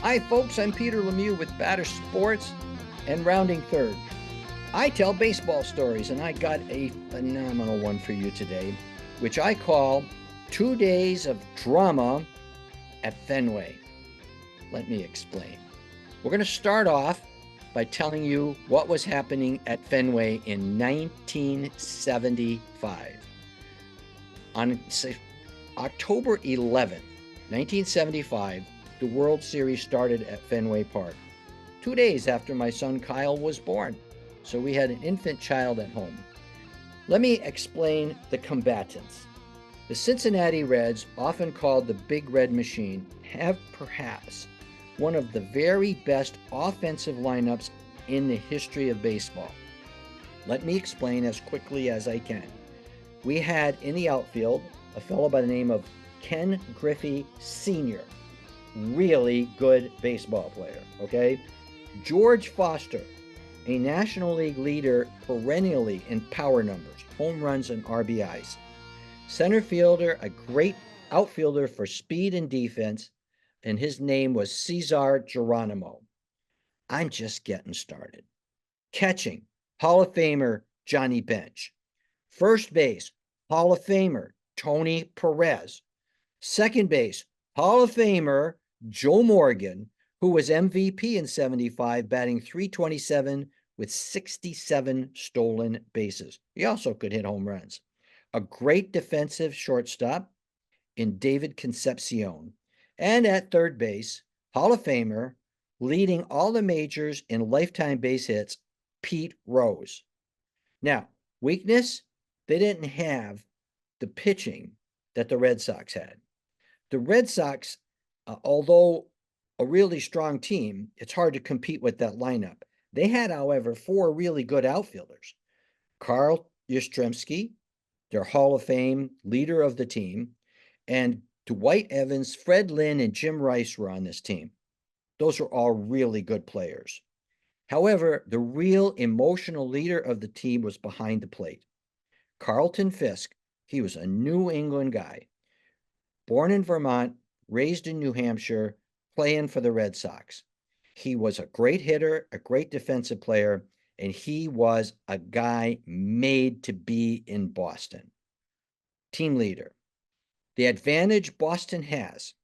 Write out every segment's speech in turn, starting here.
Hi, folks. I'm Peter Lemieux with Batter Sports and Rounding Third. I tell baseball stories, and I got a phenomenal one for you today, which I call 2 Days of Drama at Fenway. Let me explain. We're going to start off by telling you what was happening at Fenway in 1975. On October 11th, 1975, the World Series started at Fenway Park, 2 days after my son Kyle was born. So we had an infant child at home. Let me explain the combatants. The Cincinnati Reds, often called the Big Red Machine, have perhaps one of the very best offensive lineups in the history of baseball. Let me explain as quickly as I can. We had in the outfield a fellow by the name of Ken Griffey Sr., really good baseball player, okay? George Foster, a National League leader perennially in power numbers, home runs, and RBIs. Center fielder, a great outfielder for speed and defense, and his name was Cesar Geronimo. I'm just getting started. Catching, Hall of Famer Johnny Bench. First base, Hall of Famer Tony Perez. Second base, Hall of Famer Joe Morgan, who was MVP in 75, batting .327 with 67 stolen bases. He also could hit home runs. A great defensive shortstop in David Concepcion. And at third base, Hall of Famer, leading all the majors in lifetime base hits, Pete Rose. Now, weakness, they didn't have the pitching that the Red Sox had. The Red Sox, although a really strong team, it's hard to compete with that lineup. They had, however, 4 really good outfielders. Carl Yastrzemski, their Hall of Fame leader of the team, and Dwight Evans, Fred Lynn, and Jim Rice were on this team. Those are all really good players. However, the real emotional leader of the team was behind the plate. Carlton Fisk, he was a New England guy, born in Vermont, raised in New Hampshire, playing for the Red Sox. He was a great hitter, a great defensive player, and he was a guy made to be in Boston. Team leader. The advantage Boston has,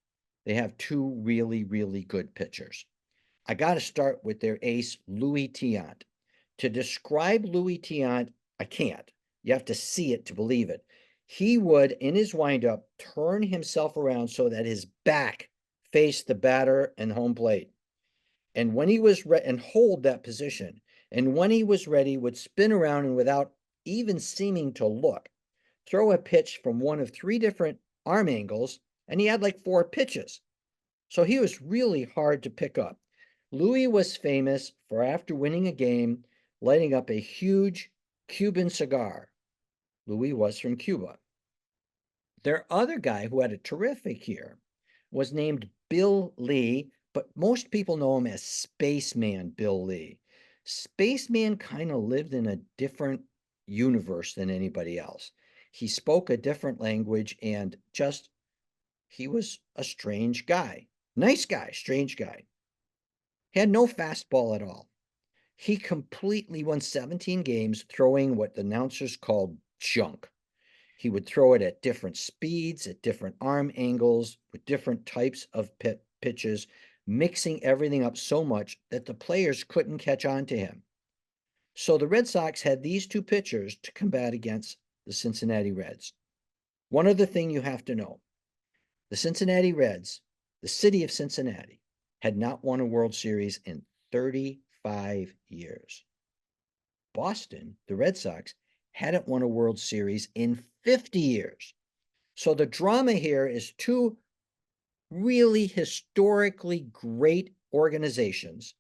they have 2 really, really good pitchers. I got to start with their ace, Louis Tiant. To describe Louis Tiant, I can't. You have to see it to believe it. He would, in his windup, turn himself around so that his back faced the batter and home plate. And when he was and hold that position. And when he was ready, would spin around and without even seeming to look, throw a pitch from one of 3 different arm angles, and he had like 4 pitches. So he was really hard to pick up. Louis was famous for, after winning a game, lighting up a huge Cuban cigar. Louis was from Cuba. Their other guy who had a terrific year was named Bill Lee, but most people know him as Spaceman Bill Lee. Spaceman kind of lived in a different universe than anybody else. He spoke a different language and just, he was a strange guy. Nice guy, strange guy. He had no fastball at all. He completely won 17 games throwing what the announcers called junk. He would throw it at different speeds, at different arm angles, with different types of pitches, mixing everything up so much that the players couldn't catch on to him. So the Red Sox had these 2 pitchers to combat against the Cincinnati Reds. One other thing you have to know, the Cincinnati Reds, the city of Cincinnati, had not won a World Series in 35 years. Boston, the Red Sox, hadn't won a World Series in 50 years. So the drama here is 2 really historically great organizations.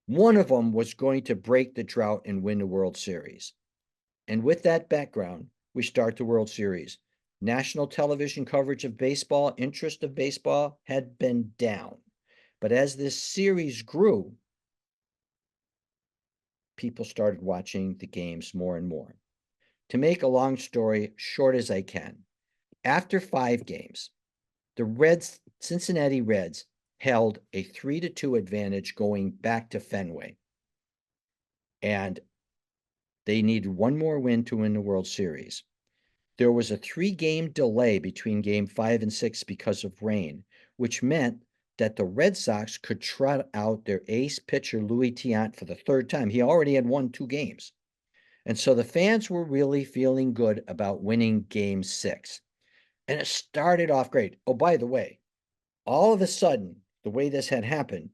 One of them was going to break the drought and win the World Series. And with that background, we start the World Series. National television coverage of baseball, interest of baseball had been down. But as this series grew, people started watching the games more and more. To make a long story short as I can, after 5 games, the Cincinnati Reds held a 3-2 advantage going back to Fenway. And they needed one more win to win the World Series. There was a 3-game delay between game 5 and 6 because of rain, which meant that the Red Sox could trot out their ace pitcher, Louis Tiant, for the third time. He already had won 2 games. And so the fans were really feeling good about winning game 6. And it started off great. Oh, by the way, all of a sudden, the way this had happened,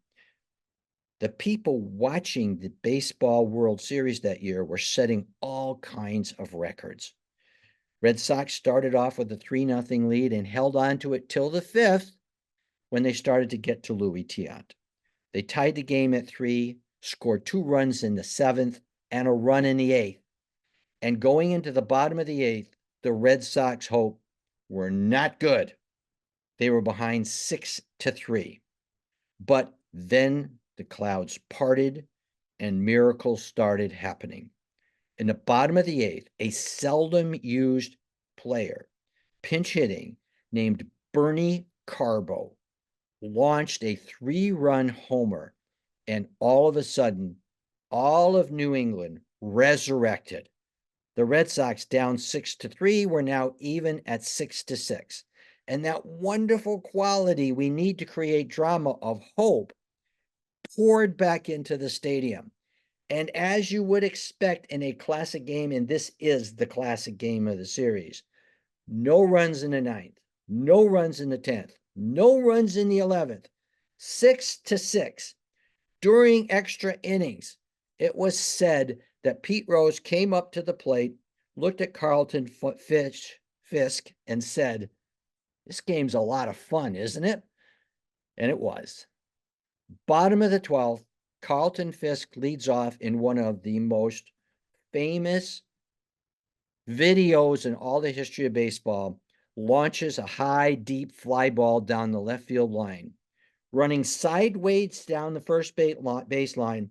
the people watching the Baseball World Series that year were setting all kinds of records. Red Sox started off with a 3-0 lead and held on to it till the 5th when they started to get to Louis Tiant. They tied the game at 3, scored 2 runs in the 7th and a run in the 8th. And going into the bottom of the 8th, the Red Sox hope were not good. They were behind 6-3. But then the clouds parted and miracles started happening. In the bottom of the 8th, a seldom used player, pinch hitting, named Bernie Carbo, launched a 3-run homer, and all of a sudden, all of New England resurrected. The Red Sox, down 6-3, were now even at 6-6. And that wonderful quality we need to create drama of hope poured back into the stadium. And as you would expect in a classic game, and this is the classic game of the series, no runs in the 9th, no runs in the 10th, no runs in the 11th, 6-6. During extra innings, it was said that Pete Rose came up to the plate, looked at Carlton Fisk, and said, "This game's a lot of fun, isn't it?" And it was. Bottom of the 12th, Carlton Fisk leads off in one of the most famous videos in all the history of baseball, launches a high, deep fly ball down the left field line. Running sideways down the first baseline,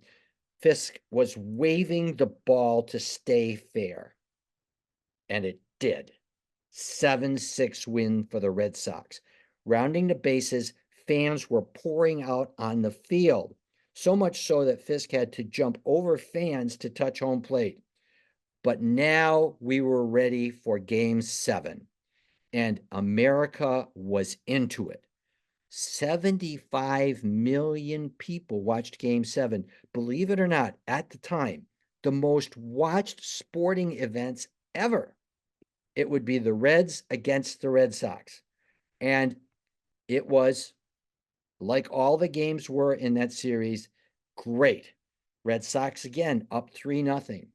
Fisk was waving the ball to stay fair. And it did. 7-6 win for the Red Sox. Rounding the bases, fans were pouring out on the field. So much so that Fisk had to jump over fans to touch home plate. But now we were ready for game 7. And America was into it. 75 million people watched game 7. Believe it or not, at the time, the most watched sporting events ever. It would be the Reds against the Red Sox. And it was, like all the games were in that series, great. Red Sox again up 3-0.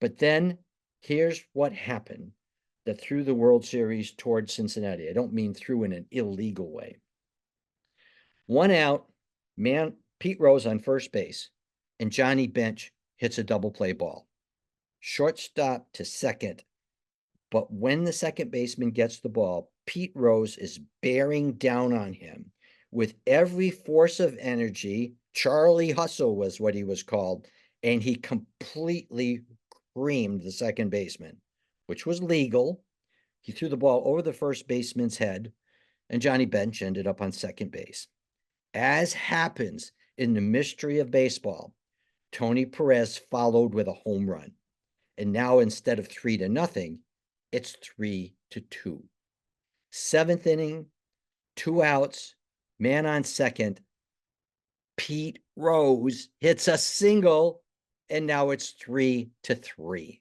But then here's what happened that threw the World Series towards Cincinnati. I don't mean through in an illegal way. 1 out, Pete Rose on first base, and Johnny Bench hits a double play ball. Shortstop to second. But when the second baseman gets the ball, Pete Rose is bearing down on him with every force of energy. Charlie Hustle was what he was called, and he completely creamed the second baseman, which was legal. He threw the ball over the first baseman's head, and Johnny Bench ended up on second base. As happens in the mystery of baseball, Tony Perez followed with a home run. And now instead of 3-0, it's 3-2. 7th inning, 2 outs, man on second. Pete Rose hits a single, and now it's 3-3.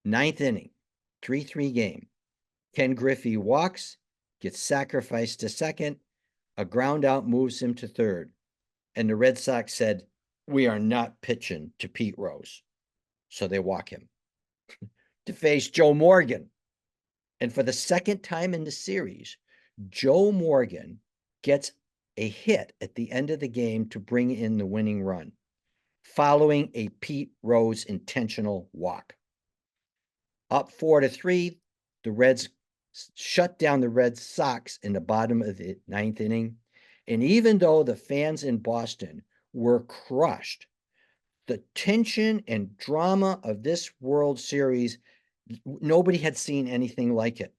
9th inning, 3-3 game. Ken Griffey walks, gets sacrificed to second. A ground out moves him to third. And the Red Sox said, "We are not pitching to Pete Rose." So they walk him to face Joe Morgan. And for the second time in the series, Joe Morgan gets a hit at the end of the game to bring in the winning run, following a Pete Rose intentional walk. Up 4-3, the Reds shut down the Red Sox in the bottom of the 9th inning. And even though the fans in Boston were crushed, the tension and drama of this World Series, nobody had seen anything like it.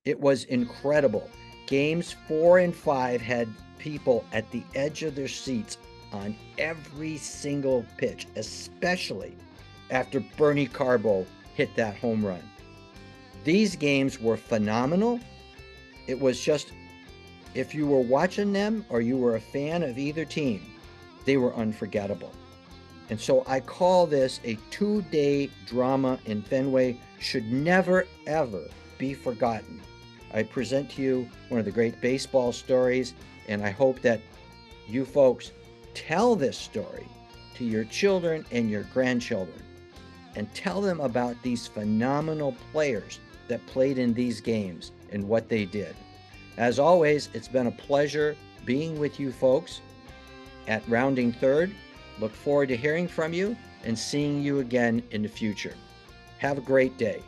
It was incredible. Games 4 and 5 had people at the edge of their seats on every single pitch, especially after Bernie Carbo hit that home run. These games were phenomenal. It was just, if you were watching them or you were a fan of either team, they were unforgettable. And so I call this a 2-day drama in Fenway, should never, ever be forgotten. I present to you one of the great baseball stories, and I hope that you folks tell this story to your children and your grandchildren, and tell them about these phenomenal players that played in these games and what they did. As always, it's been a pleasure being with you folks at Rounding Third. Look forward to hearing from you and seeing you again in the future. Have a great day.